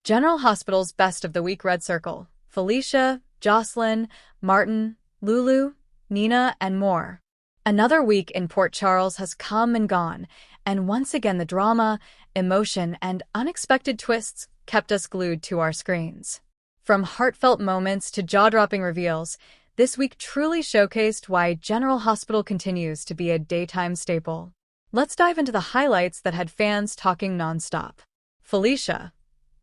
General Hospital's Best of the Week Red Circle: Felicia, Josslyn, Martin, Lulu, Nina, and more. Another week in Port Charles has come and gone, and once again the drama, emotion, and unexpected twists kept us glued to our screens. From heartfelt moments to jaw-dropping reveals, this week truly showcased why General Hospital continues to be a daytime staple. Let's dive into the highlights that had fans talking nonstop. Felicia,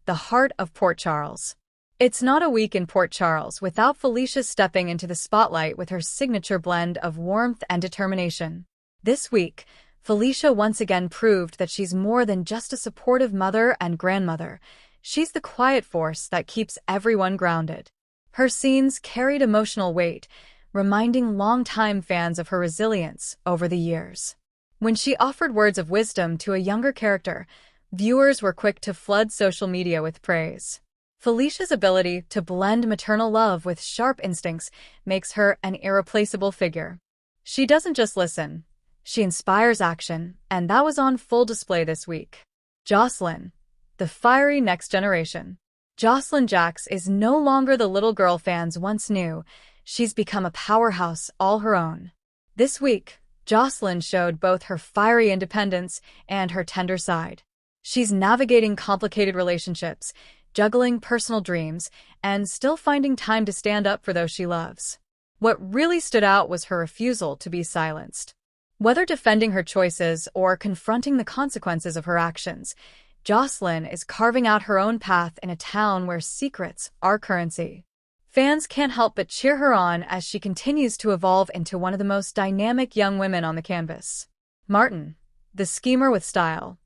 the heart of Port Charles. It's not a week in Port Charles without Felicia stepping into the spotlight with her signature blend of warmth and determination. This week, Felicia once again proved that she's more than just a supportive mother and grandmother. She's the quiet force that keeps everyone grounded. Her scenes carried emotional weight, reminding longtime fans of her resilience over the years. When she offered words of wisdom to a younger character, viewers were quick to flood social media with praise. Felicia's ability to blend maternal love with sharp instincts makes her an irreplaceable figure. She doesn't just listen, she inspires action, and that was on full display this week. Josslyn, the fiery next generation. Josslyn Jax is no longer the little girl fans once knew. She's become a powerhouse all her own. This week, Josslyn showed both her fiery independence and her tender side. She's navigating complicated relationships, juggling personal dreams, and still finding time to stand up for those she loves. What really stood out was her refusal to be silenced. Whether defending her choices or confronting the consequences of her actions, Josslyn is carving out her own path in a town where secrets are currency. Fans can't help but cheer her on as she continues to evolve into one of the most dynamic young women on the canvas. Martin, the schemer with style.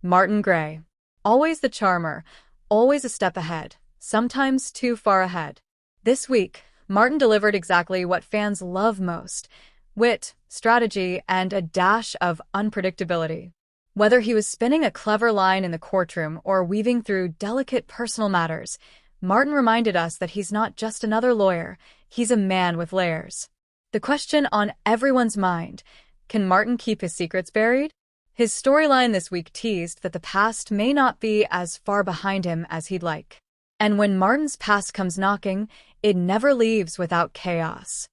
Martin Gray. Always the charmer, always a step ahead, sometimes too far ahead. This week, Martin delivered exactly what fans love most: wit, strategy, and a dash of unpredictability. Whether he was spinning a clever line in the courtroom or weaving through delicate personal matters, Martin reminded us that he's not just another lawyer, he's a man with layers. The question on everyone's mind: can Martin keep his secrets buried? His storyline this week teased that the past may not be as far behind him as he'd like. And when Martin's past comes knocking, it never leaves without chaos.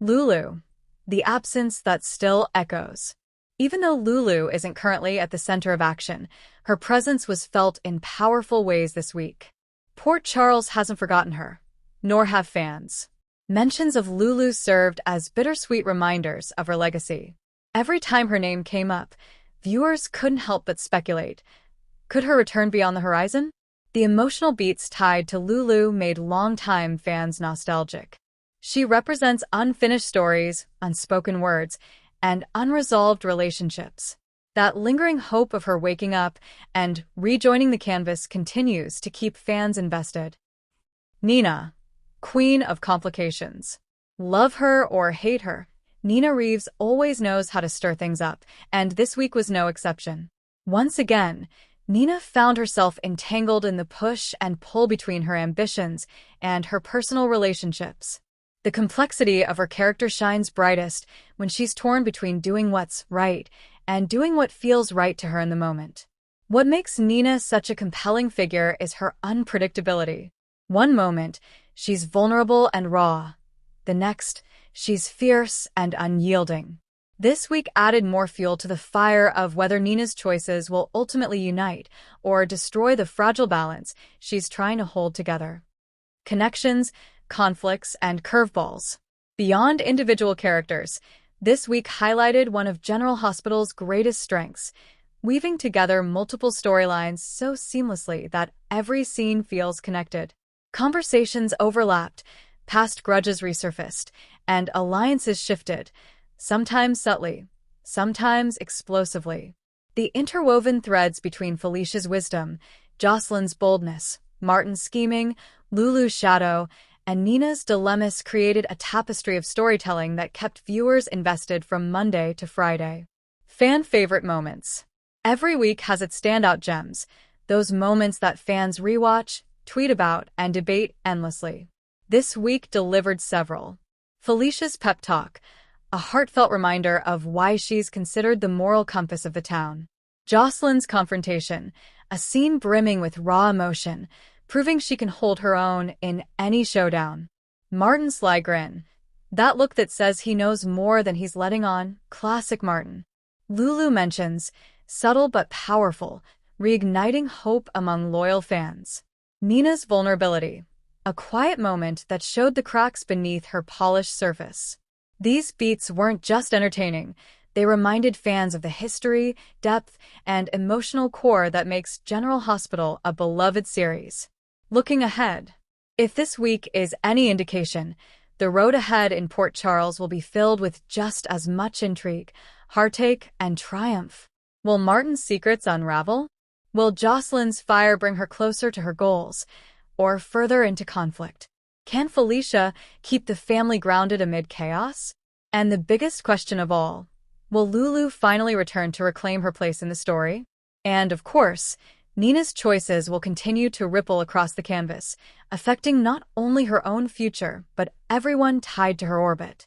Lulu, the absence that still echoes. Even though Lulu isn't currently at the center of action, her presence was felt in powerful ways this week. Port Charles hasn't forgotten her, nor have fans. Mentions of Lulu served as bittersweet reminders of her legacy. Every time her name came up, viewers couldn't help but speculate. Could her return be on the horizon? The emotional beats tied to Lulu made longtime fans nostalgic. She represents unfinished stories, unspoken words, and unresolved relationships. That lingering hope of her waking up and rejoining the canvas continues to keep fans invested. Nina, queen of complications. Love her or hate her, Nina Reeves always knows how to stir things up, and this week was no exception. Once again, Nina found herself entangled in the push and pull between her ambitions and her personal relationships. The complexity of her character shines brightest when she's torn between doing what's right and doing what feels right to her in the moment. What makes Nina such a compelling figure is her unpredictability. One moment, she's vulnerable and raw. The next, she's fierce and unyielding. This week added more fuel to the fire of whether Nina's choices will ultimately unite or destroy the fragile balance she's trying to hold together. Connections, conflicts, and curveballs. Beyond individual characters, this week highlighted one of General Hospital's greatest strengths, weaving together multiple storylines so seamlessly that every scene feels connected. Conversations overlapped, past grudges resurfaced, and alliances shifted, sometimes subtly, sometimes explosively. The interwoven threads between Felicia's wisdom, Josslyn's boldness, Martin's scheming, Lulu's shadow, and Nina's dilemmas created a tapestry of storytelling that kept viewers invested from Monday to Friday. Fan favorite moments. Every week has its standout gems, those moments that fans rewatch, tweet about, and debate endlessly. This week delivered several. Felicia's pep talk, a heartfelt reminder of why she's considered the moral compass of the town. Josslyn's confrontation, a scene brimming with raw emotion, proving she can hold her own in any showdown. Martin's sly grin. That look that says he knows more than he's letting on, classic Martin. Lulu mentions, subtle but powerful, reigniting hope among loyal fans. Nina's vulnerability, a quiet moment that showed the cracks beneath her polished surface. These beats weren't just entertaining, they reminded fans of the history, depth, and emotional core that makes General Hospital a beloved series. Looking ahead, if this week is any indication, the road ahead in Port Charles will be filled with just as much intrigue, heartache, and triumph. Will Martin's secrets unravel? Will Josslyn's fire bring her closer to her goals, or further into conflict? Can Felicia keep the family grounded amid chaos? And the biggest question of all, will Lulu finally return to reclaim her place in the story? And, of course, Nina's choices will continue to ripple across the canvas, affecting not only her own future, but everyone tied to her orbit.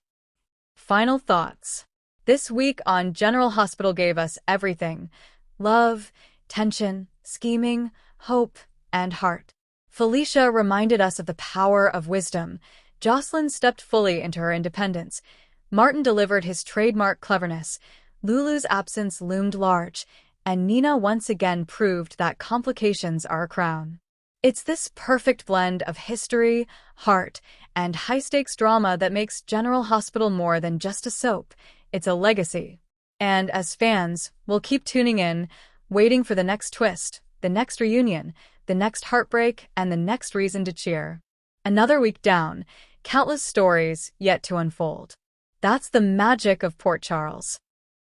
Final thoughts. This week on General Hospital gave us everything: love, tension, scheming, hope, and heart. Felicia reminded us of the power of wisdom. Josslyn stepped fully into her independence. Martin delivered his trademark cleverness. Lulu's absence loomed large, and Nina once again proved that complications are a crown. It's this perfect blend of history, heart, and high-stakes drama that makes General Hospital more than just a soap. It's a legacy. And as fans, we'll keep tuning in, waiting for the next twist, the next reunion, the next heartbreak, and the next reason to cheer. Another week down, countless stories yet to unfold. That's the magic of Port Charles.